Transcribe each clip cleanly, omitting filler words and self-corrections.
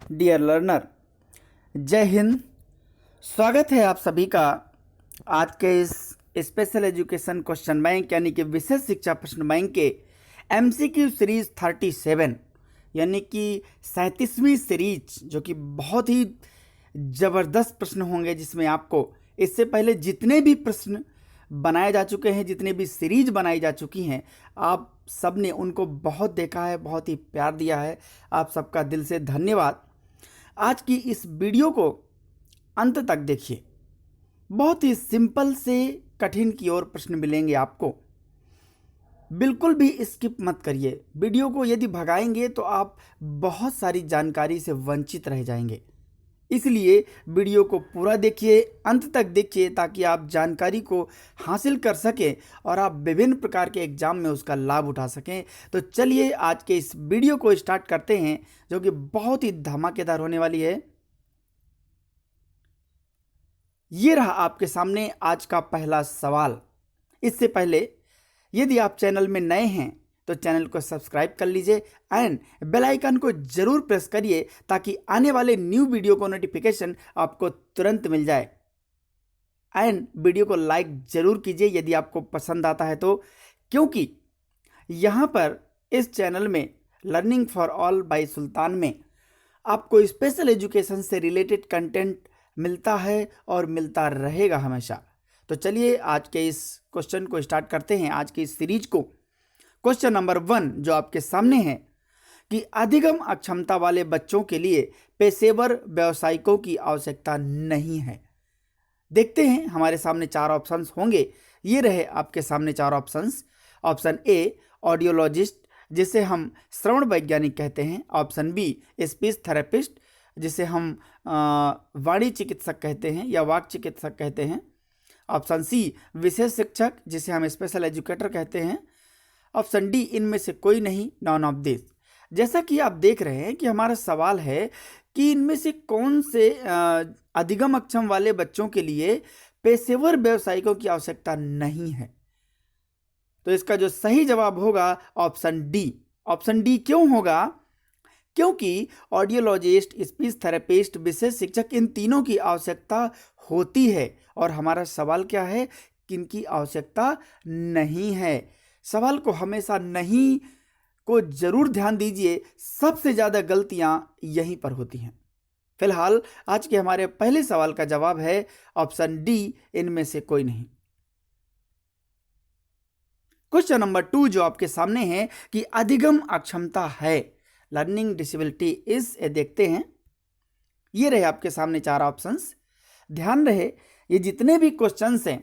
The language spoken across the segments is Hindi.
डियर लर्नर, जय हिंद। स्वागत है आप सभी का आज के इस स्पेशल एजुकेशन क्वेश्चन बैंक यानी कि विशेष शिक्षा प्रश्न बैंक के MCQ सीरीज 37 यानी कि 37वीं सीरीज, जो कि बहुत ही ज़बरदस्त प्रश्न होंगे, जिसमें आपको इससे पहले जितने भी प्रश्न बनाए जा चुके हैं, जितने भी सीरीज बनाई जा चुकी हैं, आप सब ने उनको बहुत देखा है, बहुत ही प्यार दिया है। आप सबका दिल से धन्यवाद। आज की इस वीडियो को अंत तक देखिए। बहुत ही सिंपल से कठिन की ओर प्रश्न मिलेंगे आपको। बिल्कुल भी स्किप मत करिए। वीडियो को यदि भगाएंगे तो आप बहुत सारी जानकारी से वंचित रह जाएंगे। इसलिए वीडियो को पूरा देखिए, अंत तक देखिए, ताकि आप जानकारी को हासिल कर सकें और आप विभिन्न प्रकार के एग्जाम में उसका लाभ उठा सकें। तो चलिए आज के इस वीडियो को स्टार्ट करते हैं, जो कि बहुत ही धमाकेदार होने वाली है। ये रहा आपके सामने आज का पहला सवाल। इससे पहले यदि आप चैनल में नए हैं तो चैनल को सब्सक्राइब कर लीजिए एंड बेल आइकन को जरूर प्रेस करिए, ताकि आने वाले न्यू वीडियो को नोटिफिकेशन आपको तुरंत मिल जाए। एंड वीडियो को लाइक जरूर कीजिए यदि आपको पसंद आता है तो, क्योंकि यहाँ पर इस चैनल में लर्निंग फॉर ऑल बाय सुल्तान में आपको स्पेशल एजुकेशन से रिलेटेड कंटेंट मिलता है और मिलता रहेगा हमेशा। तो चलिए आज के इस क्वेश्चन को स्टार्ट करते हैं, आज की इस सीरीज को। क्वेश्चन नंबर 1 जो आपके सामने है कि अधिगम अक्षमता वाले बच्चों के लिए पेशेवर व्यावसायिकों की आवश्यकता नहीं है। देखते हैं, हमारे सामने 4 ऑप्शंस होंगे। ये रहे आपके सामने 4 ऑप्शंस। ऑप्शन ए ऑडियोलॉजिस्ट, जिसे हम श्रवण वैज्ञानिक कहते हैं। ऑप्शन बी स्पीच थेरेपिस्ट, जिसे हम वाणी चिकित्सक कहते हैं या वाक चिकित्सक कहते हैं। ऑप्शन सी विशेष शिक्षक, जिसे हम स्पेशल एजुकेटर कहते हैं। ऑप्शन डी इनमें से कोई नहीं, नॉन ऑफ दिस। जैसा कि आप देख रहे हैं कि हमारा सवाल है कि इनमें से कौन से अधिगम अक्षम वाले बच्चों के लिए पेशेवर व्यावसायिकों की आवश्यकता नहीं है। तो इसका जो सही जवाब होगा ऑप्शन डी। ऑप्शन डी क्यों होगा? क्योंकि ऑडियोलॉजिस्ट, स्पीच थेरेपिस्ट, विशेष शिक्षक, इन तीनों की आवश्यकता होती है। और हमारा सवाल क्या है? किनकी आवश्यकता नहीं है। सवाल को हमेशा नहीं को जरूर ध्यान दीजिए, सबसे ज़्यादा गलतियां यहीं पर होती हैं। फिलहाल आज के हमारे पहले सवाल का जवाब है ऑप्शन डी, इनमें से कोई नहीं। क्वेश्चन नंबर 2 जो आपके सामने है कि अधिगम अक्षमता है, लर्निंग डिसेबिलिटी इज, देखते हैं। ये रहे आपके सामने 4 ऑप्शंस। ध्यान रहे, ये जितने भी क्वेश्चंस हैं,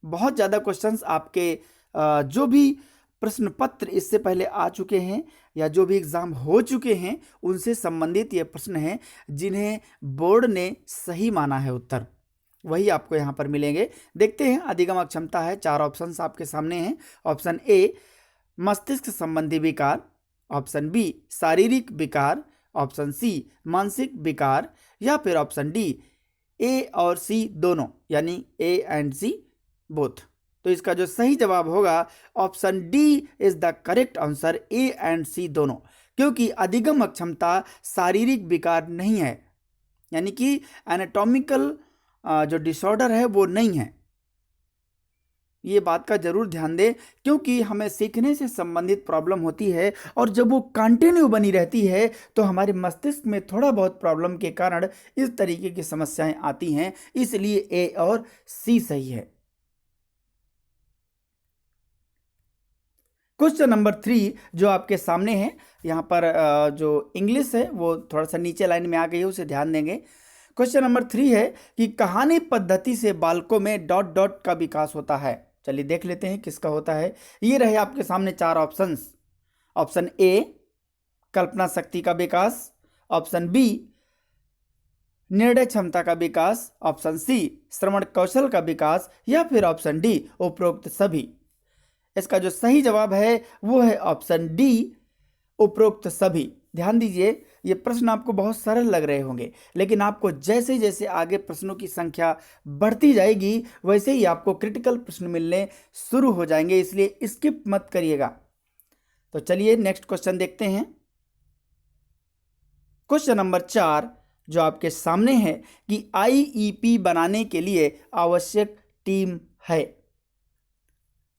बहुत ज़्यादा क्वेश्चंस आपके जो भी प्रश्न पत्र इससे पहले आ चुके हैं या जो भी एग्ज़ाम हो चुके हैं, उनसे संबंधित ये प्रश्न हैं जिन्हें बोर्ड ने सही माना है उत्तर, वही आपको यहाँ पर मिलेंगे। देखते हैं, अधिगम अक्षमता है, 4 ऑप्शंस आपके सामने हैं। ऑप्शन ए मस्तिष्क संबंधी विकार, ऑप्शन बी शारीरिक विकार, ऑप्शन सी मानसिक विकार, या फिर ऑप्शन डी ए और सी दोनों, यानी ए एंड सी बोथ। तो इसका जो सही जवाब होगा option D is the correct answer, A and C दोनों। क्योंकि अधिगम अक्षमता शारीरिक विकार नहीं है, यानी कि एनाटॉमिकल जो डिसऑर्डर है वो नहीं है। ये बात का जरूर ध्यान दें, क्योंकि हमें सीखने से संबंधित प्रॉब्लम होती है और जब वो कंटिन्यू बनी रहती है तो हमारे मस्तिष्क में थोड़ा बहुत प्रॉब्लम के कारण इस तरीके की समस्याएं आती हैं। इसलिए ए और सी सही है। क्वेश्चन नंबर 3 जो आपके सामने है, यहाँ पर जो इंग्लिश है वो थोड़ा सा नीचे लाइन में आ गई है, उसे ध्यान देंगे। क्वेश्चन नंबर 3 है कि कहानी पद्धति से बालकों में डॉट डॉट का विकास होता है। चलिए देख लेते हैं किसका होता है। ये रहे आपके सामने 4 ऑप्शंस। ऑप्शन ए कल्पना शक्ति का विकास, ऑप्शन बी निर्णय क्षमता का विकास, ऑप्शन सी श्रवण कौशल का विकास, या फिर ऑप्शन डी उपरोक्त सभी। इसका जो सही जवाब है वो है ऑप्शन डी उपरोक्त सभी। ध्यान दीजिए, ये प्रश्न आपको बहुत सरल लग रहे होंगे, लेकिन आपको जैसे जैसे आगे प्रश्नों की संख्या बढ़ती जाएगी वैसे ही आपको क्रिटिकल प्रश्न मिलने शुरू हो जाएंगे, इसलिए स्किप मत करिएगा। तो चलिए नेक्स्ट क्वेश्चन देखते हैं। क्वेश्चन नंबर 4 जो आपके सामने है कि आईईपी बनाने के लिए आवश्यक टीम है।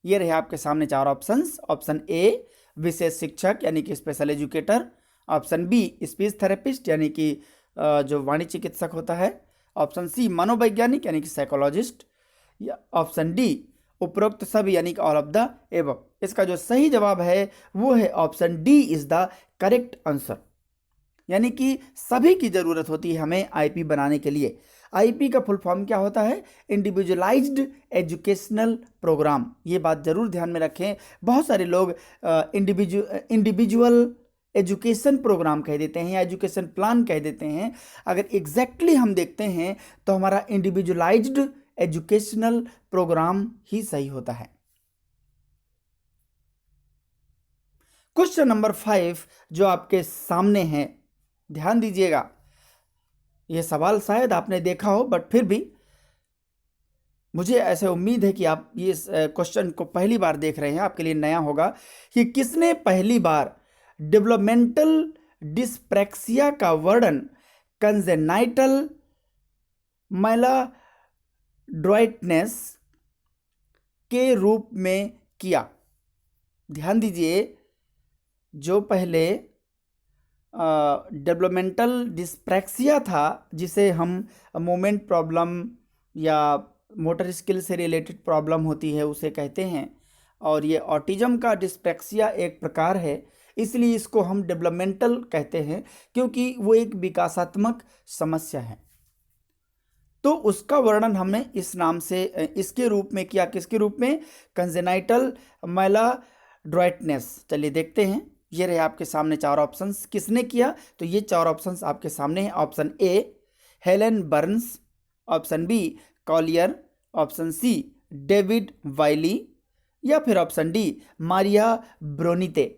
ये रहे आपके सामने 4 ऑप्शंस। ऑप्शन ए विशेष शिक्षक यानी कि special educator, option B speech therapist यानी कि जो वाणी चिकित्सक होता है, ऑप्शन सी मनोवैज्ञानिक यानी कि साइकोलॉजिस्ट, या ऑप्शन डी उपरोक्त सभी यानी कि ऑल ऑफ द एबव। इसका जो सही जवाब है वो है option D is the correct answer, यानी कि सभी की जरूरत होती है हमें आईपी बनाने के लिए। आईपी का फुल फॉर्म क्या होता है? Individualised educational programme. ये बात जरूर ध्यान में रखें। बहुत सारे लोग इंडिविजुअल एजुकेशन प्रोग्राम कह देते हैं या एजुकेशन प्लान कह देते हैं। अगर एग्जैक्टली हम देखते हैं तो हमारा इंडिविजुअलाइज्ड एजुकेशनल प्रोग्राम ही सही होता है। क्वेश्चन नंबर 5 जो आपके सामने है, ध्यान दीजिएगा। यह सवाल शायद आपने देखा हो, बट फिर भी मुझे ऐसे उम्मीद है कि आप ये क्वेश्चन को पहली बार देख रहे हैं, आपके लिए नया होगा कि किसने पहली बार डेवलपमेंटल डिस्प्रैक्सिया का वर्णन कंजेनाइटल मैलाड्रॉइटनेस के रूप में किया। ध्यान दीजिए, जो पहले डेवलपमेंटल डिस्प्रैक्सिया था, जिसे हम मूवमेंट प्रॉब्लम या मोटर स्किल से रिलेटेड प्रॉब्लम होती है उसे कहते हैं, और ये ऑटिज्म का डिस्प्रैक्सिया एक प्रकार है, इसलिए इसको हम डेवलपमेंटल कहते हैं क्योंकि वो एक विकासात्मक समस्या है। तो उसका वर्णन हमने इस नाम से, इसके रूप में किया। किसके रूप में? कंजेनाइटल मैलाड्रॉइटनेस। चलिए देखते हैं। ये रहे आपके सामने 4 ऑप्शंस। किसने किया? तो ये 4 ऑप्शंस आपके सामने हैं। Option A Helen Burns, option B Collier, option C David Wiley, या फिर ऑप्शन डी मारिया ब्रोनिते।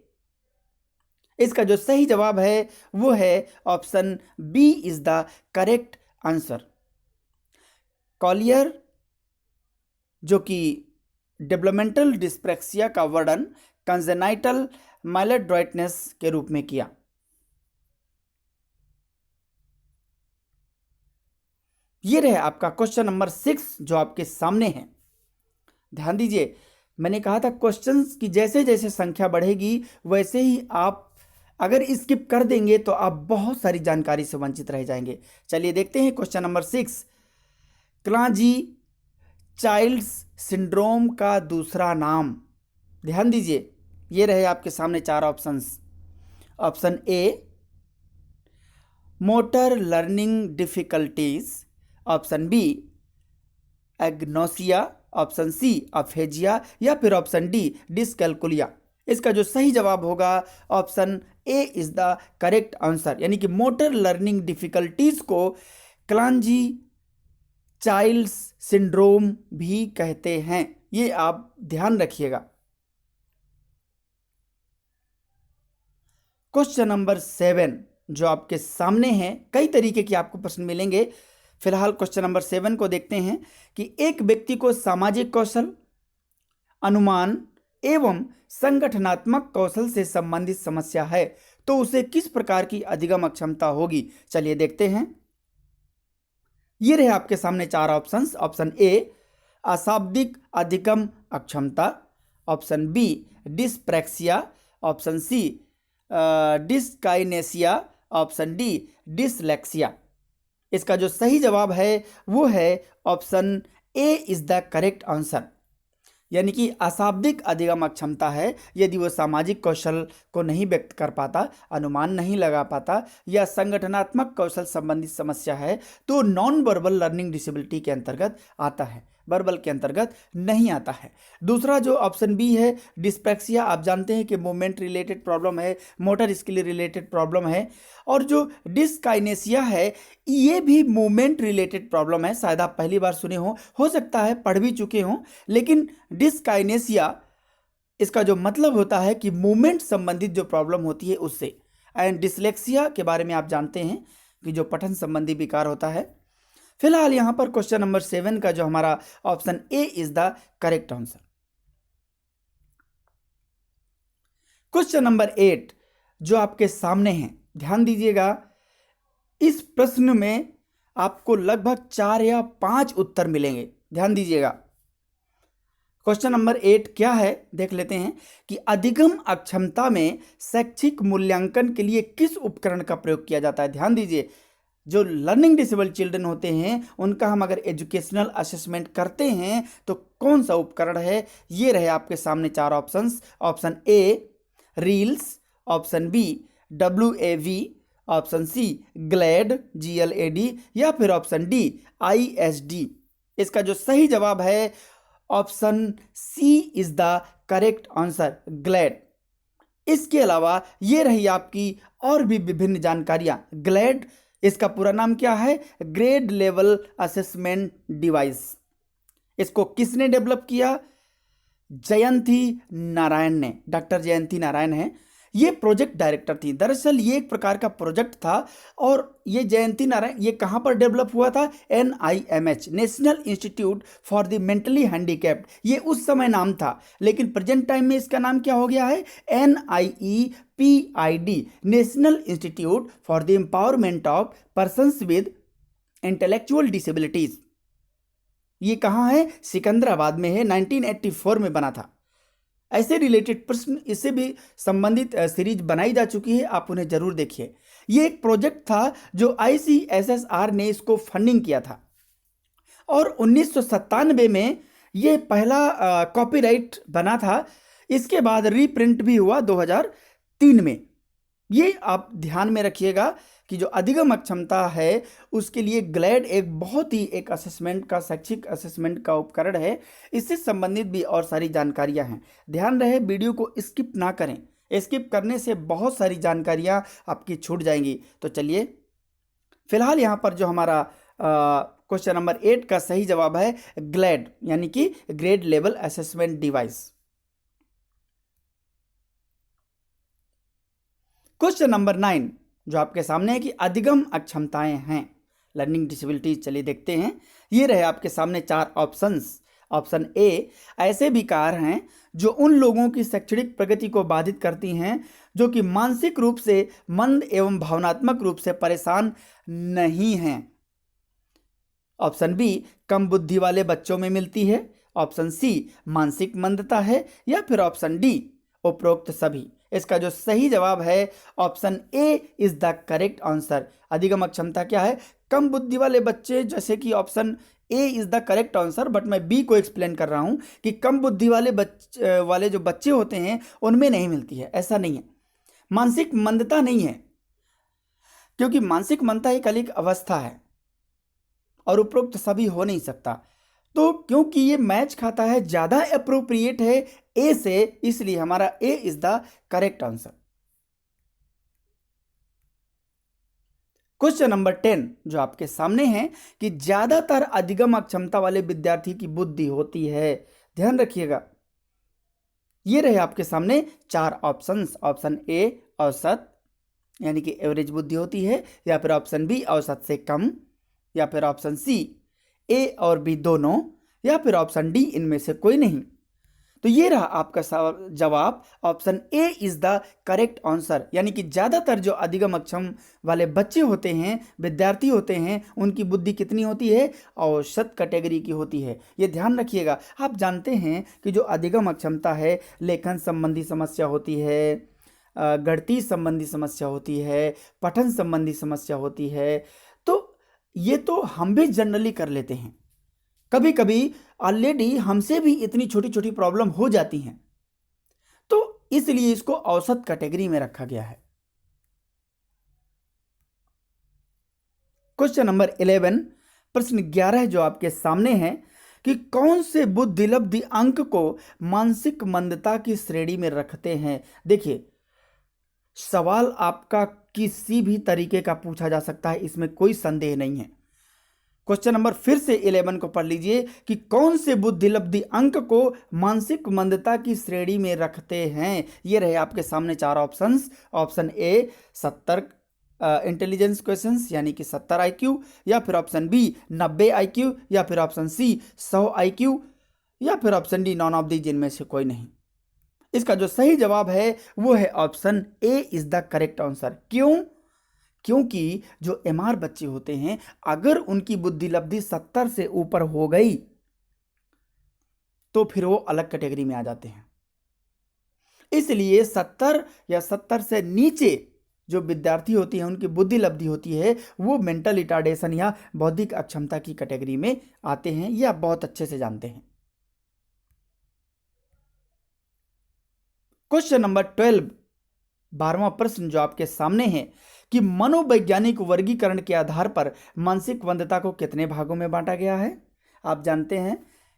इसका जो सही जवाब है वो है option B is the correct answer. कॉलियर जो कि डेवलपमेंटल डिस्प्रैक्सिया का वर्णन कंजेनाइटल मैलाड्रॉइटनेस के रूप में किया। ये रहे आपका क्वेश्चन नंबर 6 जो आपके सामने है। ध्यान दीजिए, मैंने कहा था क्वेश्चंस की जैसे जैसे संख्या बढ़ेगी वैसे ही आप अगर स्किप कर देंगे तो आप बहुत सारी जानकारी से वंचित रह जाएंगे। चलिए देखते हैं क्वेश्चन नंबर 6। क्लांजी चाइल्ड्स सिंड्रोम का दूसरा नाम। ध्यान दीजिए, ये रहे आपके सामने 4 options. Option A motor learning difficulties, option B agnosia, option C aphasia, या फिर ऑप्शन डी डिसकैल्कुलिया। इसका जो सही जवाब होगा option A is the correct answer, यानी कि मोटर लर्निंग डिफिकल्टीज को क्लांजी चाइल्ड्स सिंड्रोम भी कहते हैं। ये आप ध्यान रखिएगा। क्वेश्चन नंबर 7 जो आपके सामने है, कई तरीके के आपको प्रश्न मिलेंगे। फिलहाल क्वेश्चन नंबर 7 को देखते हैं कि एक व्यक्ति को सामाजिक कौशल, अनुमान एवं संगठनात्मक कौशल से संबंधित समस्या है तो उसे किस प्रकार की अधिगम अक्षमता होगी? चलिए देखते हैं। ये रहे आपके सामने 4 ऑप्शंस। ऑप्शन ए अशाब्दिक अधिगम अक्षमता, option B dyspraxia, option C dyskinesia, option D dyslexia. इसका जो सही जवाब है वो है option A is the correct answer, यानी कि अशाब्दिक अधिगम अक्षमता है यदि वो सामाजिक कौशल को नहीं व्यक्त कर पाता, अनुमान नहीं लगा पाता, या संगठनात्मक कौशल संबंधित समस्या है तो नॉन वर्बल लर्निंग डिसेबिलिटी के अंतर्गत आता है, वर्बल के अंतर्गत नहीं आता है। दूसरा जो ऑप्शन बी है डिस्प्रैक्सिया, आप जानते हैं कि मूवमेंट रिलेटेड प्रॉब्लम है, मोटर स्किल रिलेटेड प्रॉब्लम है। और जो डिस्काइनेसिया है ये भी मूवमेंट रिलेटेड प्रॉब्लम है। शायद आप पहली बार सुने हो सकता है पढ़ भी चुके हों, लेकिन डिस्काइनेसिया इसका जो मतलब होता है कि मूवमेंट संबंधित जो प्रॉब्लम होती है उससे। एंड डिसलेक्सिया के बारे में आप जानते हैं कि जो पठन संबंधी विकार होता है। फिलहाल यहां पर क्वेश्चन नंबर 7 का जो हमारा option A is the correct answer. Question number 8 जो आपके सामने है, ध्यान दीजिएगा। इस प्रश्न में आपको लगभग 4 या 5 उत्तर मिलेंगे, ध्यान दीजिएगा। क्वेश्चन नंबर 8 क्या है देख लेते हैं कि अधिगम अक्षमता में शैक्षिक मूल्यांकन के लिए किस उपकरण का प्रयोग किया जाता है। ध्यान दीजिए, जो लर्निंग डिसेबल चिल्ड्रन होते हैं उनका हम अगर एजुकेशनल असेसमेंट करते हैं तो कौन सा उपकरण है। ये रहे आपके सामने 4 options. Option A reels, option B WAV, option C glad GLAD, या फिर ऑप्शन डी ISD। इसका जो सही जवाब है option C is the correct answer, glad. इसके अलावा ये रही आपकी और भी विभिन्न जानकारियां। ग्लैड इसका पूरा नाम क्या है? Grade level assessment device. इसको किसने डेवलप किया? जयंती नारायण ने, डॉक्टर जयंती नारायण है, ये प्रोजेक्ट डायरेक्टर थी। दरअसल ये एक प्रकार का प्रोजेक्ट था और ये जयंती नारायण ये कहाँ पर डेवलप हुआ था? NIMH, national institute for the mentally handicapped, ये उस समय नाम था, लेकिन प्रेजेंट टाइम में इसका नाम क्या हो गया है? NIEPID, national institute for the empowerment of persons with intellectual disabilities. ये कहाँ है? सिकंदराबाद में है, 1984 में बना था। ऐसे रिलेटेड प्रश्न इससे भी संबंधित सीरीज बनाई जा चुकी है, आप उन्हें जरूर देखिए। ये एक प्रोजेक्ट था जो ICSSR ने इसको फंडिंग किया था और 1997 में ये पहला कॉपीराइट बना था। इसके बाद रीप्रिंट भी हुआ 2003 में। ये आप ध्यान में रखिएगा कि जो अधिगम अक्षमता है उसके लिए ग्लैड एक बहुत ही एक असेसमेंट का, शैक्षिक असेसमेंट का उपकरण है। इससे संबंधित भी और सारी जानकारियां हैं। ध्यान रहे वीडियो को स्किप ना करें, स्किप करने से बहुत सारी जानकारियां आपकी छूट जाएंगी। तो चलिए, फिलहाल यहाँ पर जो हमारा क्वेश्चन नंबर 8 का सही जवाब है ग्लैड, यानी कि grade level assessment device. Question number 9 जो आपके सामने है कि अधिगम अक्षमताएं हैं, लर्निंग डिसेबिलिटीज। चलिए देखते हैं। ये रहे आपके सामने 4 ऑप्शंस। ऑप्शन ए, ऐसे विकार हैं जो उन लोगों की शैक्षणिक प्रगति को बाधित करती हैं जो कि मानसिक रूप से मंद एवं भावनात्मक रूप से परेशान नहीं हैं। ऑप्शन बी, कम बुद्धि वाले बच्चों में मिलती है। ऑप्शन सी, मानसिक मंदता है, या फिर ऑप्शन डी, उपरोक्त सभी। इसका जो सही जवाब है option A is the correct answer. अधिगम अक्षमता क्या है? कम बुद्धि वाले बच्चे, जैसे कि option A is the correct answer, but मैं बी को एक्सप्लेन कर रहा हूं कि कम बुद्धि वाले जो बच्चे होते हैं उनमें नहीं मिलती है, ऐसा नहीं है। मानसिक मंदता नहीं है, क्योंकि मानसिक मंदता एक अलग अवस्था है और उपरोक्त सभी हो नहीं सकता। तो क्योंकि ये मैच खाता है, ज्यादा अप्रोप्रिएट है ए से, इसलिए हमारा A is the correct answer. Question number 10 जो आपके सामने है कि ज्यादातर अधिगम अक्षमता वाले विद्यार्थी की बुद्धि होती है। ध्यान रखिएगा, ये रहे आपके सामने 4 ऑप्शंस। ऑप्शन ए, औसत, यानी कि एवरेज बुद्धि होती है, या फिर ऑप्शन बी, औसत से कम, या फिर ऑप्शन सी, ए और बी दोनों, या फिर ऑप्शन डी, इनमें से कोई नहीं। तो ये रहा आपका जवाब, option A is the correct answer. यानी कि ज्यादातर जो अधिगम अक्षम वाले बच्चे होते हैं, विद्यार्थी होते हैं, उनकी बुद्धि कितनी होती है? औसत कैटेगरी की होती है। ये ध्यान रखिएगा। आप जानते हैं कि जो अधिगम अक्षमता है, लेखन संबंधी समस्या होती है, गणितीय संबंधी समस्या होती है, पठन संबंधी समस्या होती है। तो ये तो हम भी जनरली कर लेते हैं, कभी कभी ऑलरेडी हमसे भी इतनी छोटी छोटी प्रॉब्लम हो जाती हैं, तो इसलिए इसको औसत कैटेगरी में रखा गया है। क्वेश्चन नंबर 11, प्रश्न 11 जो आपके सामने है कि कौन से बुद्धिलब्धि अंक को मानसिक मंदता की श्रेणी में रखते हैं। देखिए, सवाल आपका किसी भी तरीके का पूछा जा सकता है, इसमें कोई संदेह नहीं है। क्वेश्चन नंबर फिर से 11 को पढ़ लीजिए कि कौन से बुद्धिलब्धि अंक को मानसिक मंदता की श्रेणी में रखते हैं। ये रहे आपके सामने 4 ऑप्शंस। ऑप्शन ए, 70 इंटेलिजेंस क्वेश्चंस, यानी कि 70 IQ, या फिर ऑप्शन बी 90 IQ, या फिर ऑप्शन सी 100 IQ, या फिर option D none of the, जिनमें से कोई नहीं। इसका जो सही जवाब है वो है option A is the correct answer. क्यों? क्योंकि जो एमआर बच्चे होते हैं, अगर उनकी बुद्धि लब्धि 70 से ऊपर हो गई तो फिर वो अलग कैटेगरी में आ जाते हैं। इसलिए 70 या 70 से नीचे जो विद्यार्थी होती हैं, उनकी बुद्धि लब्धि होती है, वो मेंटल रिटार्डेशन या बौद्धिक अक्षमता की कैटेगरी में आते हैं। ये आप बहुत अच्छे से जानते हैं। क्वेश्चन नंबर 12, 12वां प्रश्न जो आपके सामने है कि मनोवैज्ञानिक वर्गीकरण के आधार पर मानसिक मंदता को कितने भागों में बांटा गया है। आप जानते हैं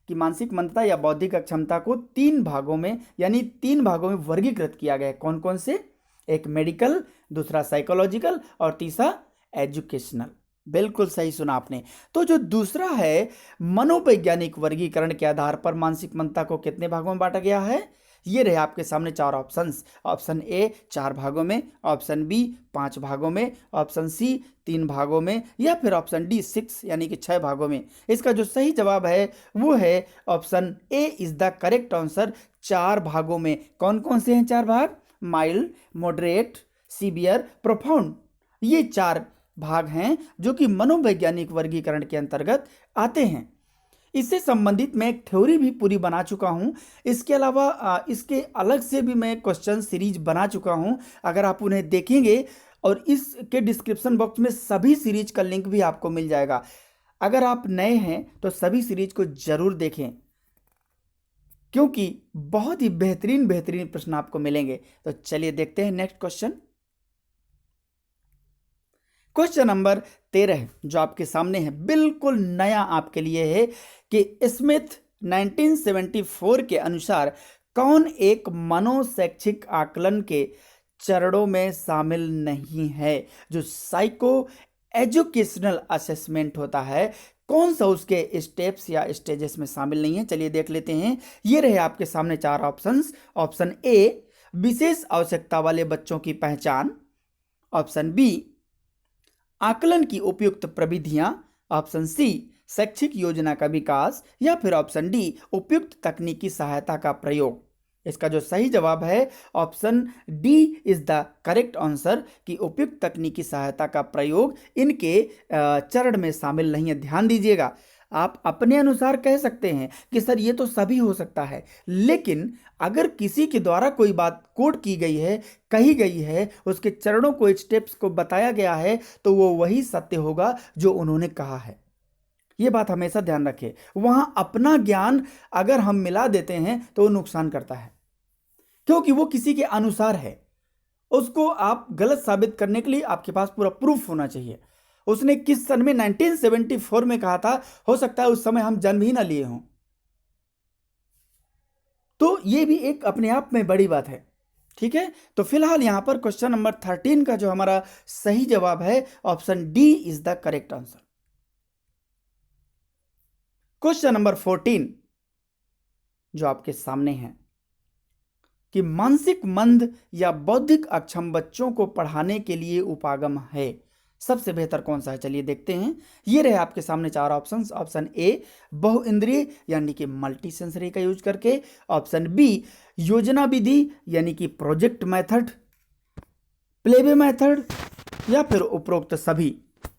कि मानसिक मंदता या बौद्धिक अक्षमता को 3 भागों में, यानी 3 भागों में वर्गीकृत किया गया है। कौन कौन से? एक मेडिकल, दूसरा साइकोलॉजिकल और तीसरा एजुकेशनल। बिल्कुल सही सुना आपने। तो जो दूसरा है मनोवैज्ञानिक वर्गीकरण के आधार पर मानसिक मंदता को कितने भागों में बांटा गया है, ये रहे आपके सामने 4 ऑप्शंस। ऑप्शन ए 4 भागों में, ऑप्शन बी 5 भागों में, ऑप्शन सी 3 भागों में, या फिर ऑप्शन डी 6 यानी कि 6 भागों में। इसका जो सही जवाब है वो है option A is the correct answer. 4 भागों में। कौन कौन से हैं 4 भाग? Mild, moderate, severe, profound. ये 4 भाग हैं जो कि मनोवैज्ञानिक वर्गीकरण के अंतर्गत आते हैं। इससे संबंधित मैं एक थ्योरी भी पूरी बना चुका हूं। इसके अलावा इसके अलग से भी मैं क्वेश्चन सीरीज बना चुका हूं। अगर आप उन्हें देखेंगे, और इसके डिस्क्रिप्शन बॉक्स में सभी सीरीज का लिंक भी आपको मिल जाएगा। अगर आप नए हैं तो सभी सीरीज को जरूर देखें, क्योंकि बहुत ही बेहतरीन बेहतरीन प्रश्न आपको मिलेंगे। तो चलिए देखते हैं नेक्स्ट क्वेश्चन। क्वेश्चन नंबर 13 जो आपके सामने है, बिल्कुल नया आपके लिए है कि स्मिथ 1974 के अनुसार कौन एक मनोशैक्षिक आकलन के चरणों में शामिल नहीं है। जो साइको एजुकेशनल असेसमेंट होता है, कौन सा उसके स्टेप्स या स्टेजेस में शामिल नहीं है। चलिए देख लेते हैं। ये रहे आपके सामने 4 ऑप्शंस। ऑप्शन ए विशेष आवश्यकता वाले बच्चों की पहचान, ऑप्शन बी आकलन की उपयुक्त प्रविधियां, ऑप्शन सी शैक्षिक योजना का विकास, या फिर ऑप्शन डी उपयुक्त तकनीकी सहायता का प्रयोग। इसका जो सही जवाब है option D is the correct answer कि उपयुक्त तकनीकी सहायता का प्रयोग इनके चरण में शामिल नहीं है। ध्यान दीजिएगा, आप अपने अनुसार कह सकते हैं कि सर ये तो सभी हो सकता है, लेकिन अगर किसी के द्वारा कोई बात कोट की गई है, कही गई है, उसके चरणों को, स्टेप्स को बताया गया है, तो वो वही सत्य होगा जो उन्होंने कहा है। ये बात हमेशा ध्यान रखें। वहां अपना ज्ञान अगर हम मिला देते हैं तो वो नुकसान करता है, क्योंकि वो किसी के अनुसार है। उसको आप गलत साबित करने के लिए आपके पास पूरा प्रूफ होना चाहिए। उसने किस सन में 1974 में कहा था, हो सकता है उस समय हम जन्म ही ना लिए हों। तो ये भी एक अपने आप में बड़ी बात है। ठीक है, तो फिलहाल यहां पर क्वेश्चन नंबर 13 का जो हमारा सही जवाब है option D is the correct answer. Question number 14 जो आपके सामने है कि मानसिक मंद या बौद्धिक अक्षम बच्चों को पढ़ाने के लिए उपागम है, सबसे बेहतर कौन सा है। चलिए देखते हैं। ये रहे आपके सामने 4 ऑप्शंस। ऑप्शन ए बहुइंद्रिय यानी कि मल्टी सेंसरी का यूज करके, ऑप्शन बी योजना विधि यानी कि प्रोजेक्ट मेथड, प्लेबे मेथड, या फिर उपरोक्त सभी।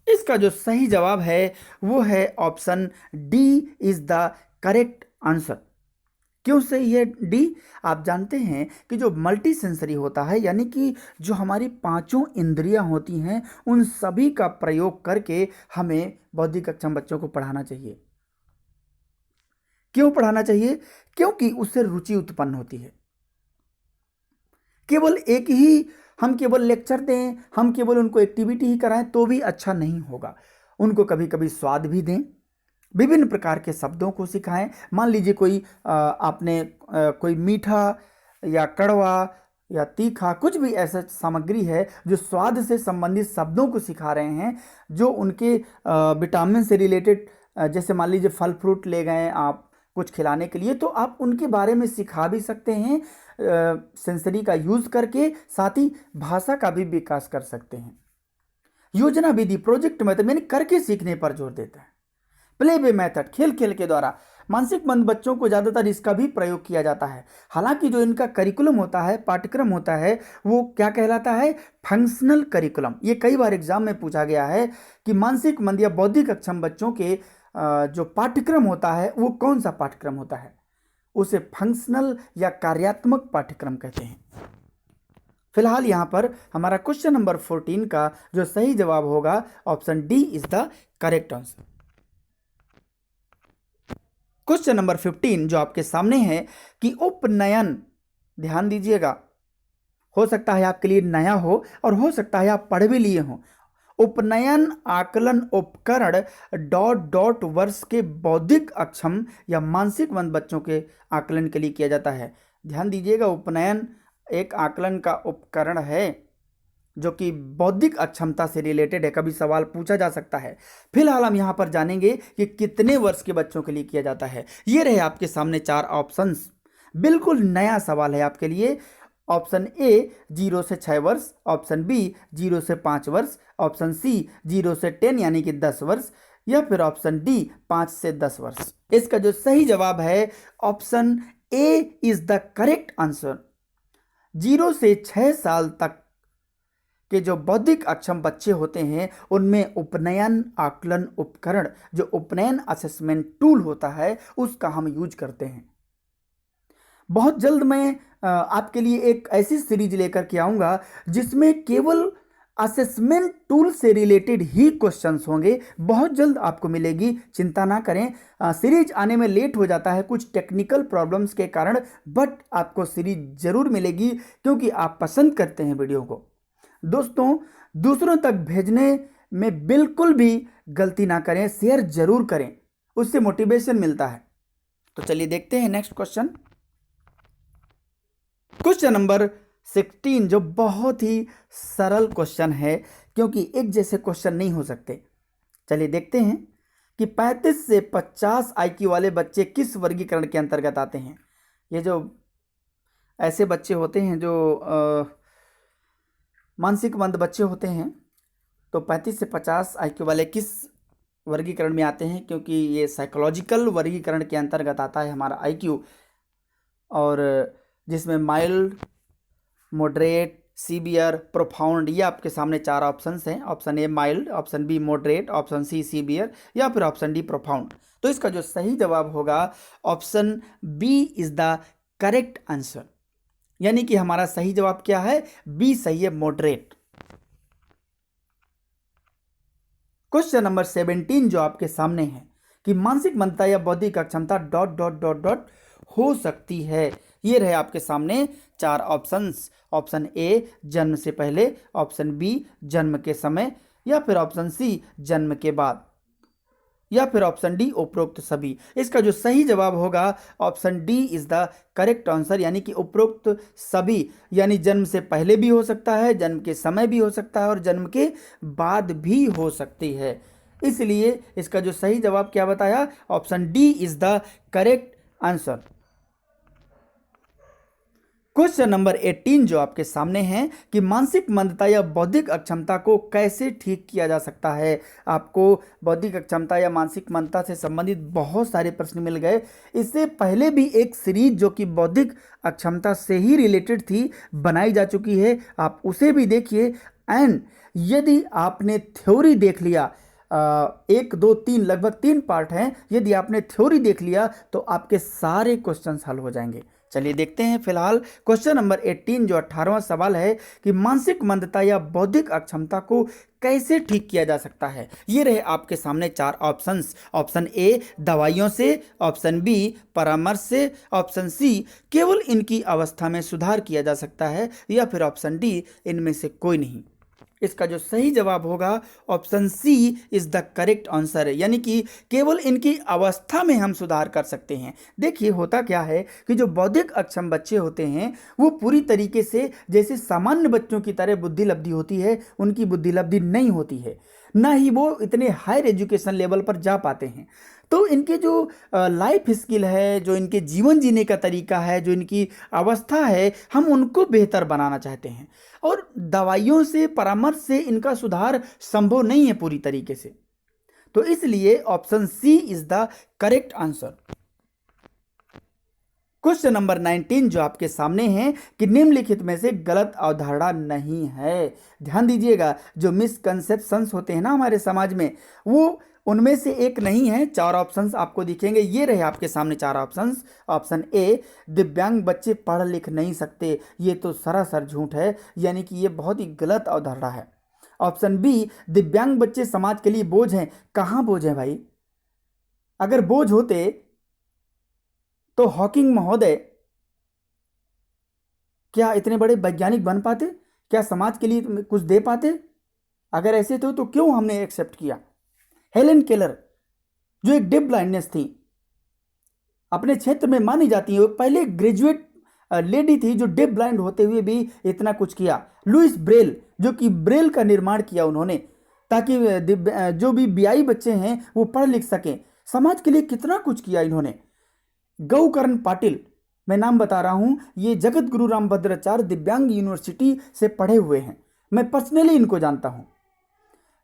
इसका जो सही जवाब है वो है option D is the correct answer. क्यों सही है डी? आप जानते हैं कि जो मल्टी सेंसरी होता है, यानी कि जो हमारी 5 इंद्रियां होती हैं, उन सभी का प्रयोग करके हमें बौद्धिक अक्षम बच्चों को पढ़ाना चाहिए। क्यों पढ़ाना चाहिए? क्योंकि उससे रुचि उत्पन्न होती है। केवल एक ही हम केवल लेक्चर दें, हम केवल उनको एक्टिविटी ही कराएं तो भी अच्छा नहीं होगा। उनको कभी कभी स्वाद भी दें, विभिन्न प्रकार के शब्दों को सिखाएं। मान लीजिए कोई आपने कोई मीठा या कड़वा या तीखा कुछ भी ऐसा सामग्री है जो स्वाद से संबंधित शब्दों को सिखा रहे हैं, जो उनके विटामिन से रिलेटेड, जैसे मान लीजिए फल फ्रूट ले गए आप कुछ खिलाने के लिए, तो आप उनके बारे में सिखा भी सकते हैं सेंसरी का यूज करके, साथ ही भाषा का भी विकास कर सकते हैं। योजना विधि प्रोजेक्ट मेथड यानी करके सीखने पर जोर देता है। प्ले वे मेथड खेल खेल के द्वारा, मानसिक मंद बच्चों को ज़्यादातर इसका भी प्रयोग किया जाता है। हालांकि जो इनका करिकुलम होता है, पाठ्यक्रम होता है, वो क्या कहलाता है? Functional curriculum. ये कई बार एग्जाम में पूछा गया है कि मानसिक मंद या बौद्धिक अक्षम बच्चों के जो पाठ्यक्रम होता है वो कौन सा पाठ्यक्रम होता है? उसे फंक्शनल या कार्यात्मक पाठ्यक्रम कहते हैं। फिलहाल यहाँ पर हमारा क्वेश्चन नंबर 14 का जो सही जवाब होगा option D is the correct answer. Question number 15 जो आपके सामने है कि उपनयन, ध्यान दीजिएगा, हो सकता है आपके लिए नया हो और हो सकता है आप पढ़ भी लिए हो। उपनयन आकलन उपकरण ... वर्ष के बौद्धिक अक्षम या मानसिक मंद बच्चों के आकलन के लिए किया जाता है। ध्यान दीजिएगा, उपनयन एक आकलन का उपकरण है जो कि बौद्धिक अक्षमता से रिलेटेड है। कभी सवाल पूछा जा सकता है। फिलहाल हम यहाँ पर जानेंगे कि कितने वर्ष के बच्चों के लिए किया जाता है। ये रहे आपके सामने 4 ऑप्शंस। बिल्कुल नया सवाल है आपके लिए। ऑप्शन ए 0 से 6 वर्ष, ऑप्शन बी 0 से 5 वर्ष, ऑप्शन सी 0 से 10 यानी कि 10 वर्ष, या फिर ऑप्शन डी 5 से 10 वर्ष। इसका जो सही जवाब है option A is the correct answer. 0 से 6 साल तक के जो बौद्धिक अक्षम बच्चे होते हैं उनमें उपनयन आकलन उपकरण, जो उपनयन असेसमेंट टूल होता है, उसका हम यूज करते हैं। बहुत जल्द मैं आपके लिए एक ऐसी सीरीज लेकर के आऊँगा जिसमें केवल असेसमेंट टूल से रिलेटेड ही क्वेश्चंस होंगे। बहुत जल्द आपको मिलेगी, चिंता ना करें। सीरीज आने में लेट हो जाता है कुछ टेक्निकल प्रॉब्लम्स के कारण, बट आपको सीरीज जरूर मिलेगी क्योंकि आप पसंद करते हैं वीडियो को। दोस्तों, दूसरों तक भेजने में बिल्कुल भी गलती ना करें, शेयर जरूर करें, उससे मोटिवेशन मिलता है। तो चलिए देखते हैं नेक्स्ट क्वेश्चन। क्वेश्चन नंबर 16 जो बहुत ही सरल क्वेश्चन है क्योंकि एक जैसे क्वेश्चन नहीं हो सकते। चलिए देखते हैं कि 35 से 50 आईक्यू वाले बच्चे किस वर्गीकरण के अंतर्गत आते हैं। ये जो ऐसे बच्चे होते हैं जो मानसिक मंद बच्चे होते हैं, तो 35 से 50 आईक्यू वाले किस वर्गीकरण में आते हैं? क्योंकि ये साइकोलॉजिकल वर्गीकरण के अंतर्गत आता है हमारा आईक्यू, और जिसमें माइल्ड, मॉडरेट, सीवियर, प्रोफाउंड, ये आपके सामने 4 ऑप्शंस हैं। Option A mild, option B moderate, option C severe, या फिर ऑप्शन डी प्रोफाउंड। तो इसका जो सही जवाब होगा option B is the correct answer, यानी कि हमारा सही जवाब क्या है? बी सही है, मॉडरेट। क्वेश्चन नंबर 17 जो आपके सामने है कि मानसिक मंदता या बौद्धिक अक्षमता ... हो सकती है। ये रहे आपके सामने 4 ऑप्शंस। ऑप्शन ए जन्म से पहले, ऑप्शन बी जन्म के समय, या फिर ऑप्शन सी जन्म के बाद, या फिर ऑप्शन डी उपरोक्त सभी। इसका जो सही जवाब होगा option D is the correct answer, यानी कि उपरोक्त सभी, यानी जन्म से पहले भी हो सकता है, जन्म के समय भी हो सकता है और जन्म के बाद भी हो सकती है। इसलिए इसका जो सही जवाब क्या बताया? Option D is the correct answer. Question number 18 जो आपके सामने है कि मानसिक मंदता या बौद्धिक अक्षमता को कैसे ठीक किया जा सकता है। आपको बौद्धिक अक्षमता या मानसिक मंदता से संबंधित बहुत सारे प्रश्न मिल गए। इससे पहले भी एक सीरीज जो कि बौद्धिक अक्षमता से ही रिलेटेड थी बनाई जा चुकी है, आप उसे भी देखिए। एंड यदि आपने थ्योरी देख लिया, 1 2 3 लगभग 3 पार्ट हैं, यदि आपने थ्योरी देख लिया तो आपके सारे क्वेश्चंस हल हो जाएंगे। चलिए देखते हैं फिलहाल क्वेश्चन नंबर 18 जो 18वां सवाल है कि मानसिक मंदता या बौद्धिक अक्षमता को कैसे ठीक किया जा सकता है। ये रहे आपके सामने 4 ऑप्शंस। ऑप्शन ए दवाइयों से, ऑप्शन बी परामर्श से, ऑप्शन सी केवल इनकी अवस्था में सुधार किया जा सकता है, या फिर ऑप्शन डी इनमें से कोई नहीं। इसका जो सही जवाब होगा option C is the correct answer, यानी कि केवल इनकी अवस्था में हम सुधार कर सकते हैं। देखिए होता क्या है कि जो बौद्धिक अक्षम बच्चे होते हैं वो पूरी तरीके से जैसे सामान्य बच्चों की तरह बुद्धि लब्धि होती है, उनकी बुद्धि लब्धि नहीं होती है, ना ही वो इतने हायर एजुकेशन लेवल पर जा पाते हैं। तो इनके जो लाइफ स्किल है, जो इनके जीवन जीने का तरीका है, जो इनकी अवस्था है, हम उनको बेहतर बनाना चाहते हैं, और दवाइयों से, परामर्श से इनका सुधार संभव नहीं है पूरी तरीके से। तो इसलिए option C is the correct answer. Question number 19 जो आपके सामने है कि निम्नलिखित में से गलत अवधारणा नहीं है। ध्यान दीजिएगा, जो मिसकंसेप्शंस होते हैं ना हमारे समाज में, वो उनमें से एक नहीं है। 4 ऑप्शंस आपको दिखेंगे, ये रहे आपके सामने 4 ऑप्शंस। ऑप्शन ए, दिव्यांग बच्चे पढ़ लिख नहीं सकते, ये तो सरासर झूठ है, यानी कि ये बहुत ही गलत अवधारणा है। ऑप्शन बी, दिव्यांग बच्चे समाज के लिए बोझ हैं। कहाँ बोझ है भाई? अगर बोझ होते तो हॉकिंग महोदय क्या इतने बड़े वैज्ञानिक बन पाते? क्या समाज के लिए कुछ दे पाते? अगर ऐसे तो क्यों हमने एक्सेप्ट किया? हेलेन केलर जो एक डिफ ब्लाइंडनेस थी, अपने क्षेत्र में मानी जाती है, वो पहले ग्रेजुएट लेडी थी जो डिफ ब्लाइंड होते हुए भी इतना कुछ किया। लुइस ब्रेल जो कि ब्रेल का निर्माण किया उन्होंने, ताकि जो भी बियाई बच्चे हैं वो पढ़ लिख सकें। समाज के लिए कितना कुछ किया इन्होंने। गौकर्ण पाटिल, मैं नाम बता रहा हूं, ये जगत गुरु रामभद्राचार्य दिव्यांग यूनिवर्सिटी से पढ़े हुए हैं, मैं पर्सनली इनको जानता हूं।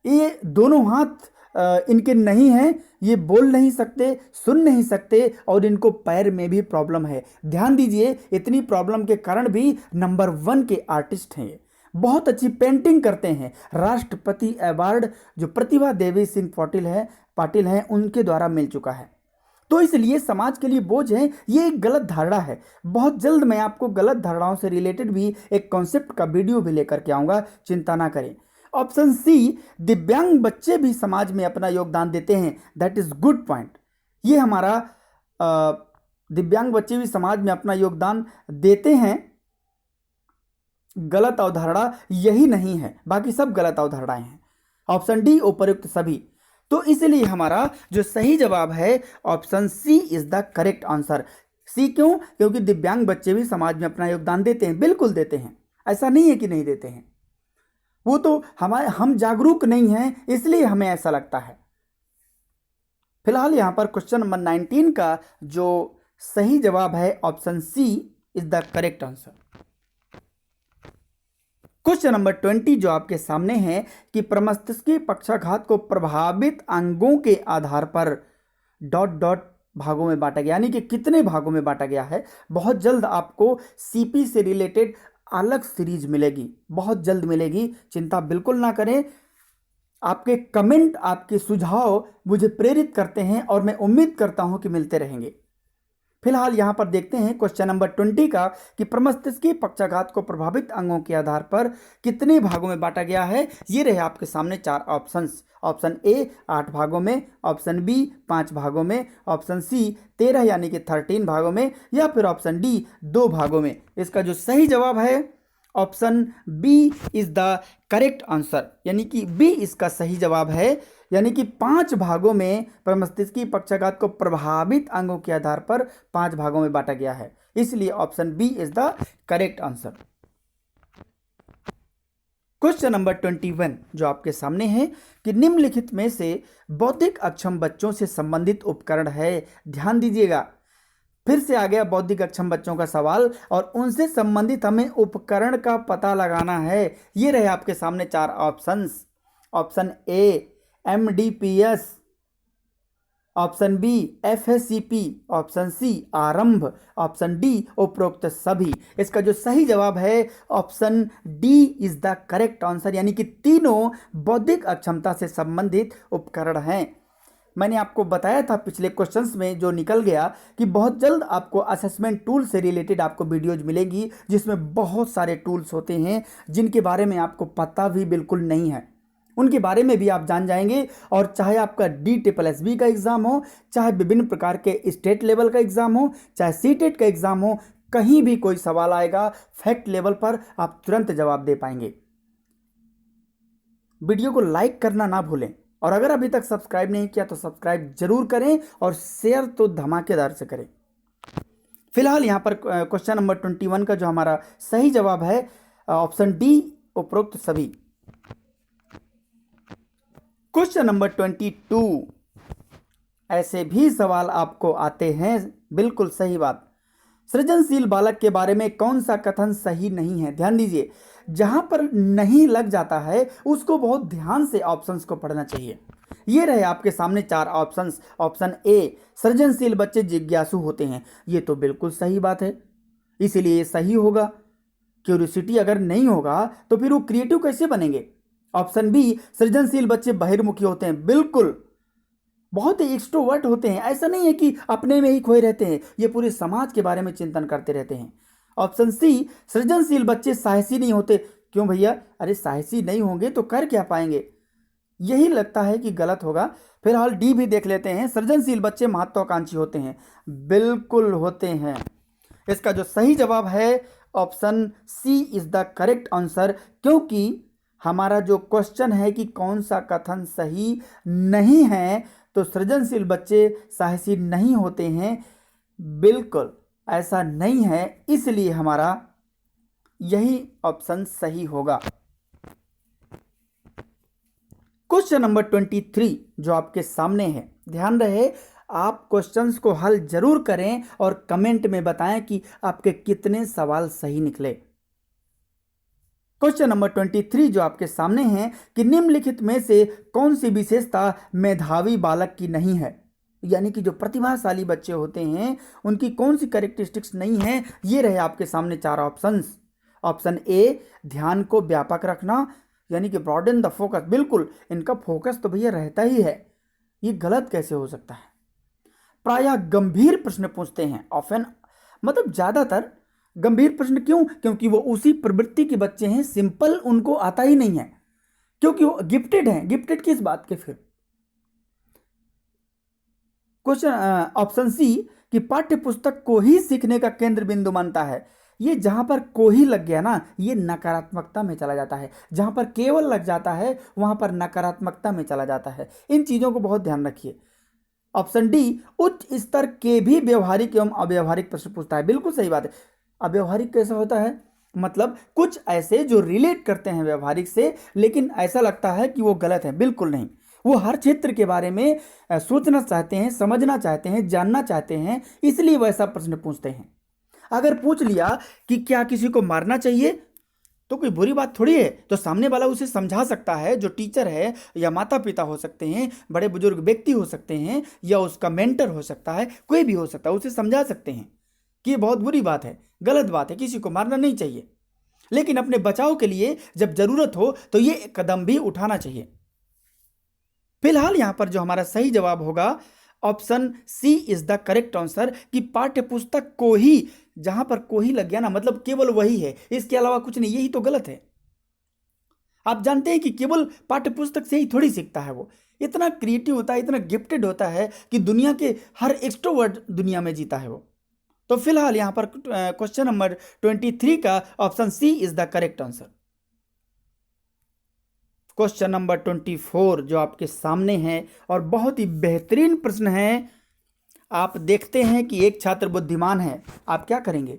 ये दोनों हाथ इनके नहीं हैं, ये बोल नहीं सकते, सुन नहीं सकते, और इनको पैर में भी प्रॉब्लम है। ध्यान दीजिए, इतनी प्रॉब्लम के कारण भी नंबर 1 के आर्टिस्ट हैं। बहुत अच्छी पेंटिंग करते हैं। राष्ट्रपति अवार्ड जो प्रतिभा देवी सिंह पाटिल हैं उनके द्वारा मिल चुका है। तो इसलिए समाज के लिए बोझ है, ये एक गलत धारणा है। बहुत जल्द मैं आपको गलत धारणाओं से रिलेटेड भी एक कॉन्सेप्ट का वीडियो भी लेकर के आऊँगा, चिंता ना करें। ऑप्शन सी, दिव्यांग बच्चे भी समाज में अपना योगदान देते हैं, दैट इज गुड पॉइंट। ये हमारा दिव्यांग बच्चे भी समाज में अपना योगदान देते हैं, गलत अवधारणा यही नहीं है, बाकी सब गलत अवधारणाएं हैं। ऑप्शन डी, उपयुक्त सभी। तो इसलिए हमारा जो सही जवाब है option C is the correct answer. C क्यों? क्योंकि दिव्यांग बच्चे भी समाज में अपना योगदान देते हैं, बिल्कुल देते हैं, ऐसा नहीं है कि नहीं देते हैं। वो तो हम जागरूक नहीं हैं, इसलिए हमें ऐसा लगता है। फिलहाल यहां पर क्वेश्चन नंबर 19 का जो सही जवाब है option C is the correct answer. Question number 20 जो आपके सामने है कि प्रमस्तिष्कीय पक्षाघात को प्रभावित अंगों के आधार पर ... भागों में बांटा गया, यानी कि कितने भागों में बांटा गया है। बहुत जल्द आपको सीपी से रिलेटेड अलग सीरीज मिलेगी, बहुत जल्द मिलेगी, चिंता बिल्कुल ना करें। आपके कमेंट, आपके सुझाव मुझे प्रेरित करते हैं और मैं उम्मीद करता हूं कि मिलते रहेंगे। फिलहाल यहां पर देखते हैं क्वेश्चन नंबर 20 का कि प्रमस्तिष्कीय पक्षाघात को प्रभावित अंगों के आधार पर कितने भागों में बांटा गया है। ये रहे आपके सामने 4 ऑप्शंस। ऑप्शन ए 8 भागों में, ऑप्शन बी 5 भागों में, ऑप्शन सी 13 यानी कि 13 भागों में, या फिर ऑप्शन डी 2 भागों में। इसका जो सही जवाब है option B is the correct answer, यानी कि बी इसका सही जवाब है, यानी कि 5 भागों में प्रमस्तिष्कीय पक्षाघात को प्रभावित अंगों के आधार पर 5 भागों में बांटा गया है, इसलिए option B is the correct answer. Question number 21 जो आपके सामने है कि निम्नलिखित में से बौद्धिक अक्षम बच्चों से संबंधित उपकरण है। ध्यान दीजिएगा, फिर से आ गया बौद्धिक अक्षम बच्चों का सवाल, और उनसे संबंधित हमें उपकरण का पता लगाना है। ये रहे आपके सामने 4 options. Option A MDPS, option B FSCP, option C आरंभ, ऑप्शन डी उपरोक्त सभी। इसका जो सही जवाब है option D is the correct answer, यानी कि तीनों बौद्धिक अक्षमता से संबंधित उपकरण हैं। मैंने आपको बताया था पिछले क्वेश्चंस में जो निकल गया कि बहुत जल्द आपको असेसमेंट टूल से रिलेटेड आपको वीडियोज मिलेगी, जिसमें बहुत सारे टूल्स होते हैं जिनके बारे में आपको पता भी बिल्कुल नहीं है, उनके बारे में भी आप जान जाएंगे। और चाहे आपका DSSB का एग्ज़ाम हो, चाहे विभिन्न प्रकार के स्टेट लेवल का एग्ज़ाम हो, चाहे CTET का एग्ज़ाम हो, कहीं भी कोई सवाल आएगा फैक्ट लेवल पर आप तुरंत जवाब दे पाएंगे। वीडियो को लाइक करना ना भूलें, और अगर अभी तक सब्सक्राइब नहीं किया तो सब्सक्राइब जरूर करें, और शेयर तो धमाकेदार से करें। फिलहाल यहाँ पर क्वेश्चन नंबर 21 का जो हमारा सही जवाब है ऑप्शन डी उपरोक्त सभी। क्वेश्चन नंबर 22, ऐसे भी सवाल आपको आते हैं, बिल्कुल सही बात। सृजनशील बालक के बारे में कौन सा कथन सही नहीं है? ध्यान दीजिए, जहां पर नहीं लग जाता है उसको बहुत ध्यान से ऑप्शंस को पढ़ना चाहिए। ये रहे आपके सामने 4 ऑप्शंस। ऑप्शन ए, सृजनशील बच्चे जिज्ञासु होते हैं। ये तो बिल्कुल सही बात है, इसीलिए ये सही होगा। क्यूरियोसिटी अगर नहीं होगा तो फिर वो क्रिएटिव कैसे बनेंगे। ऑप्शन बी, सृजनशील बच्चे बहिर्मुखी होते हैं। बिल्कुल, बहुत ही एक्सट्रोवर्ट होते हैं, ऐसा नहीं है कि अपने में ही खोए रहते हैं, ये पूरे समाज के बारे में चिंतन करते रहते हैं। ऑप्शन सी, सृजनशील बच्चे साहसी नहीं होते। क्यों भैया, अरे साहसी नहीं होंगे तो कर क्या पाएंगे। यही लगता है कि गलत होगा। फिलहाल डी भी देख लेते हैं, सृजनशील बच्चे महत्वाकांक्षी होते हैं। बिल्कुल होते हैं। इसका जो सही जवाब है option C is the correct answer, क्योंकि हमारा जो क्वेश्चन है कि कौन सा कथन सही नहीं है, तो सृजनशील बच्चे साहसी नहीं होते हैं, बिल्कुल ऐसा नहीं है, इसलिए हमारा यही ऑप्शन सही होगा। क्वेश्चन नंबर 23 जो आपके सामने है, ध्यान रहे आप क्वेश्चंस को हल जरूर करें और कमेंट में बताएं कि आपके कितने सवाल सही निकले। क्वेश्चन नंबर 23 जो आपके सामने है कि निम्नलिखित में से कौन सी विशेषता मेधावी बालक की नहीं है, यानी कि जो प्रतिभाशाली बच्चे होते हैं उनकी कौन सी कैरेक्टरिस्टिक्स नहीं है। ये रहे आपके सामने 4 ऑप्शंस। ऑप्शन ए, ध्यान को व्यापक रखना, यानी कि ब्रॉडन द फोकस। बिल्कुल, इनका फोकस तो भैया रहता ही है, ये गलत कैसे हो सकता है। प्रायः गंभीर प्रश्न पूछते हैं, ऑफन मतलब ज्यादातर गंभीर प्रश्न। क्यों? क्योंकि वो उसी प्रवृत्ति के बच्चे हैं, सिंपल उनको आता ही नहीं है, क्योंकि वो गिफ्टेड हैं। गिफ्टेड किस बात के? फिर क्वेश्चन ऑप्शन सी कि पाठ्य पुस्तक को ही सीखने का केंद्र बिंदु मानता है। ये जहां पर को ही लग गया ना, ये नकारात्मकता में चला जाता है। जहां पर केवल लग जाता है वहां पर नकारात्मकता में चला जाता है। इन चीजों को बहुत ध्यान रखिए। ऑप्शन डी, उच्च स्तर के भी व्यवहारिक एवं अव्यवहारिक प्रश्न पूछता है। बिल्कुल सही बात है। अव्यवहारिक कैसा होता है? मतलब कुछ ऐसे जो रिलेट करते हैं व्यवहारिक से, लेकिन ऐसा लगता है कि वो गलत है। बिल्कुल नहीं, वो हर क्षेत्र के बारे में सोचना चाहते हैं, समझना चाहते हैं, जानना चाहते हैं, इसलिए वैसा प्रश्न पूछते हैं। अगर पूछ लिया कि क्या किसी को मारना चाहिए, तो कोई बुरी बात थोड़ी है, तो सामने वाला उसे समझा सकता है। जो टीचर है या माता पिता हो सकते हैं, बड़े बुजुर्ग व्यक्ति हो सकते हैं, या उसका मेंटर हो सकता है, कोई भी हो सकता है, उसे समझा सकते हैं कि ये बहुत बुरी बात है, गलत बात है, किसी को मारना नहीं चाहिए। लेकिन अपने बचाव के लिए जब जरूरत हो तो ये कदम भी उठाना चाहिए। फिलहाल यहां पर जो हमारा सही जवाब होगा option C is the correct answer, कि पाठ्य पुस्तक को ही, जहां पर को ही लग गया ना, मतलब केवल वही है, इसके अलावा कुछ नहीं, यही तो गलत है। आप जानते हैं कि केवल पाठ्य पुस्तक से ही थोड़ी सीखता है, वो इतना क्रिएटिव होता है, इतना गिफ्टेड होता है कि दुनिया के हर एक्सट्रोवर्ट दुनिया में जीता है वो। तो फिलहाल यहां पर क्वेश्चन नंबर 23 का option C is the correct answer. Question number 24 जो आपके सामने है और बहुत ही बेहतरीन प्रश्न है। आप देखते हैं कि एक छात्र बुद्धिमान है, आप क्या करेंगे?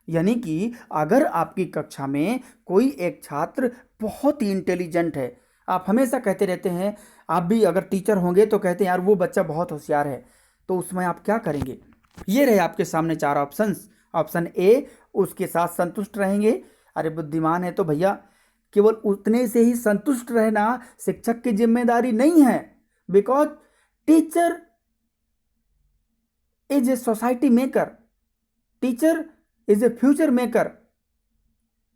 यानी कि अगर आपकी कक्षा में कोई एक छात्र बहुत ही इंटेलिजेंट है, आप हमेशा कहते रहते हैं, आप भी अगर टीचर होंगे तो कहते हैं यार वो बच्चा बहुत होशियार है, तो उसमें आप क्या करेंगे? ये रहे आपके सामने 4 ऑप्शंस। ऑप्शन ए, उसके साथ संतुष्ट रहेंगे। अरे बुद्धिमान है तो भैया केवल उतने से ही संतुष्ट रहना शिक्षक की जिम्मेदारी नहीं है, because teacher is a society maker, teacher is a future maker,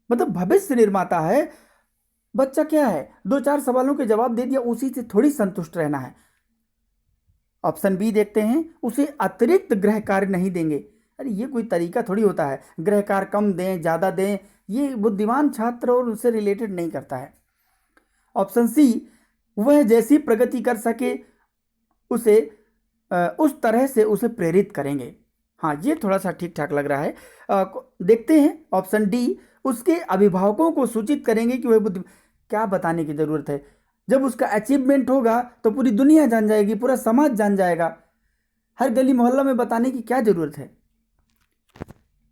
मतलब भविष्य निर्माता है। बच्चा क्या है, 2-4 सवालों के जवाब दे दिया, उसी से थोड़ी संतुष्ट रहना है। ऑप्शन बी देखते हैं, उसे अतिरिक्त गृह कार्य नहीं देंगे। अरे ये कोई तरीका थोड़ी होता है, गृह कार्य कम दें ज़्यादा दें, ये बुद्धिमान छात्र और उससे रिलेटेड नहीं करता है। ऑप्शन सी, वह जैसी प्रगति कर सके उसे उस तरह से उसे प्रेरित करेंगे। हाँ, ये थोड़ा सा ठीक ठाक लग रहा है। देखते हैं ऑप्शन डी, उसके अभिभावकों को सूचित करेंगे कि वह बुद्धि। क्या बताने की जरूरत है, जब उसका अचीवमेंट होगा तो पूरी दुनिया जान जाएगी, पूरा समाज जान जाएगा, हर गली मोहल्ला में बताने की क्या जरूरत है।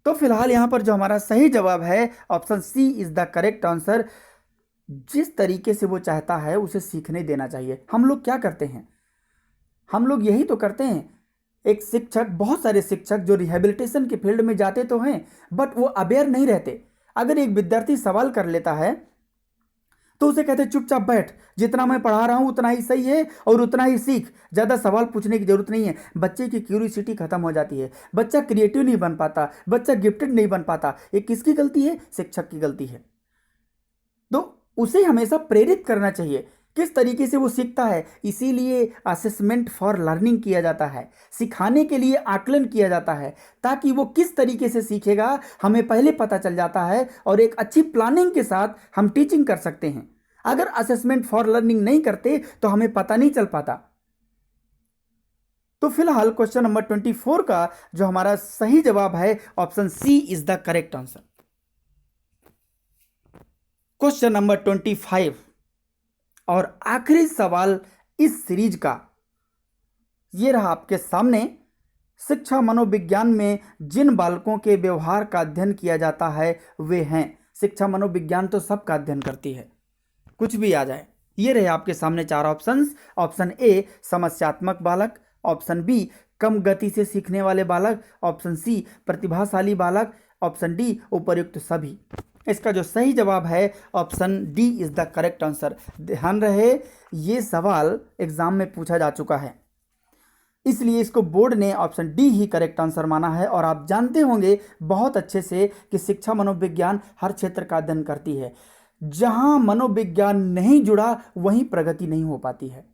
तो फिलहाल यहां पर जो हमारा सही जवाब है option C is the correct answer. जिस तरीके से वो चाहता है उसे सीखने देना चाहिए। हम लोग क्या करते हैं, हम लोग यही तो करते हैं। एक शिक्षक, बहुत सारे शिक्षक जो रिहेबिलिटेशन के फील्ड में जाते तो हैं, बट वो अवेयर नहीं रहते। अगर एक विद्यार्थी सवाल कर लेता है तो उसे कहते हैं चुपचाप बैठ, जितना मैं पढ़ा रहा हूं उतना ही सही है और उतना ही सीख, ज़्यादा सवाल पूछने की जरूरत नहीं है। बच्चे की क्यूरियोसिटी खत्म हो जाती है, बच्चा क्रिएटिव नहीं बन पाता, बच्चा गिफ्टेड नहीं बन पाता। ये किसकी गलती है? शिक्षक की गलती है। तो उसे हमेशा प्रेरित करना चाहिए, किस तरीके से वो सीखता है। इसीलिए असेसमेंट फॉर लर्निंग किया जाता है, सिखाने के लिए आकलन किया जाता है, ताकि वो किस तरीके से सीखेगा हमें पहले पता चल जाता है और एक अच्छी प्लानिंग के साथ हम टीचिंग कर सकते हैं। अगर असेसमेंट फॉर लर्निंग नहीं करते तो हमें पता नहीं चल पाता। तो फिलहाल क्वेश्चन नंबर 24 का जो हमारा सही जवाब है, option C is the correct answer. Question number 25 और आखिरी सवाल इस सीरीज का ये रहा आपके सामने। शिक्षा मनोविज्ञान में जिन बालकों के व्यवहार का अध्ययन किया जाता है वे हैं। शिक्षा मनोविज्ञान तो सबका अध्ययन करती है, कुछ भी आ जाए। ये रहे आपके सामने चार ऑप्शंस। ऑप्शन ए समस्यात्मक बालक, ऑप्शन बी कम गति से सीखने वाले बालक, ऑप्शन सी प्रतिभाशाली बालक, ऑप्शन डी उपर्युक्त सभी। इसका जो सही जवाब है option D is the correct answer. ध्यान रहे ये सवाल एग्जाम में पूछा जा चुका है, इसलिए इसको बोर्ड ने ऑप्शन डी ही करेक्ट आंसर माना है। और आप जानते होंगे बहुत अच्छे से कि शिक्षा मनोविज्ञान हर क्षेत्र का अध्ययन करती है। जहां मनोविज्ञान नहीं जुड़ा वहीं प्रगति नहीं हो पाती है,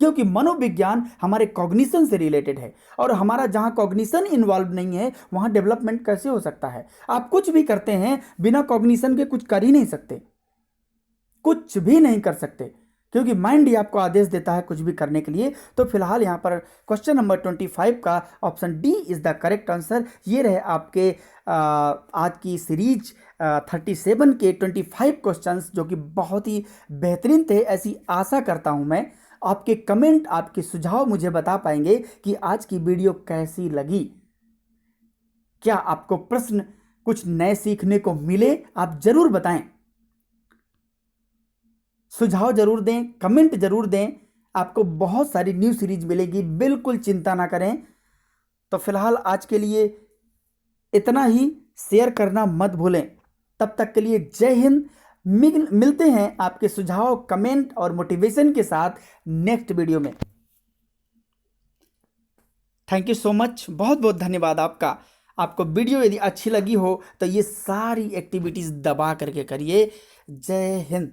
क्योंकि मनोविज्ञान हमारे कॉग्निशन से रिलेटेड है और हमारा जहां कॉग्निशन इन्वॉल्व नहीं है वहां डेवलपमेंट कैसे हो सकता है। आप कुछ भी करते हैं बिना कॉग्निशन के कुछ कर ही नहीं सकते, कुछ भी नहीं कर सकते, क्योंकि माइंड ही आपको आदेश देता है कुछ भी करने के लिए। तो फिलहाल यहाँ पर क्वेश्चन नंबर 25 का option D is the correct answer. ये रहे आपके आज की सीरीज 37 के 25 क्वेश्चंस, जो कि बहुत ही बेहतरीन थे। ऐसी आशा करता हूँ मैं आपके कमेंट, आपके सुझाव मुझे बता पाएंगे कि आज की वीडियो कैसी लगी। क्या आपको प्रश्न कुछ नए सीखने को मिले? आप जरूर बताएं, सुझाव जरूर दें, कमेंट जरूर दें। आपको बहुत सारी न्यू सीरीज मिलेगी, बिल्कुल चिंता ना करें। तो फिलहाल आज के लिए इतना ही। शेयर करना मत भूलें। तब तक के लिए जय हिंद। मिलते हैं आपके सुझाव, कमेंट और मोटिवेशन के साथ नेक्स्ट वीडियो में। थैंक यू सो मच, बहुत बहुत धन्यवाद आपका। आपको वीडियो यदि अच्छी लगी हो तो ये सारी एक्टिविटीज दबा करके करिए। जय हिंद।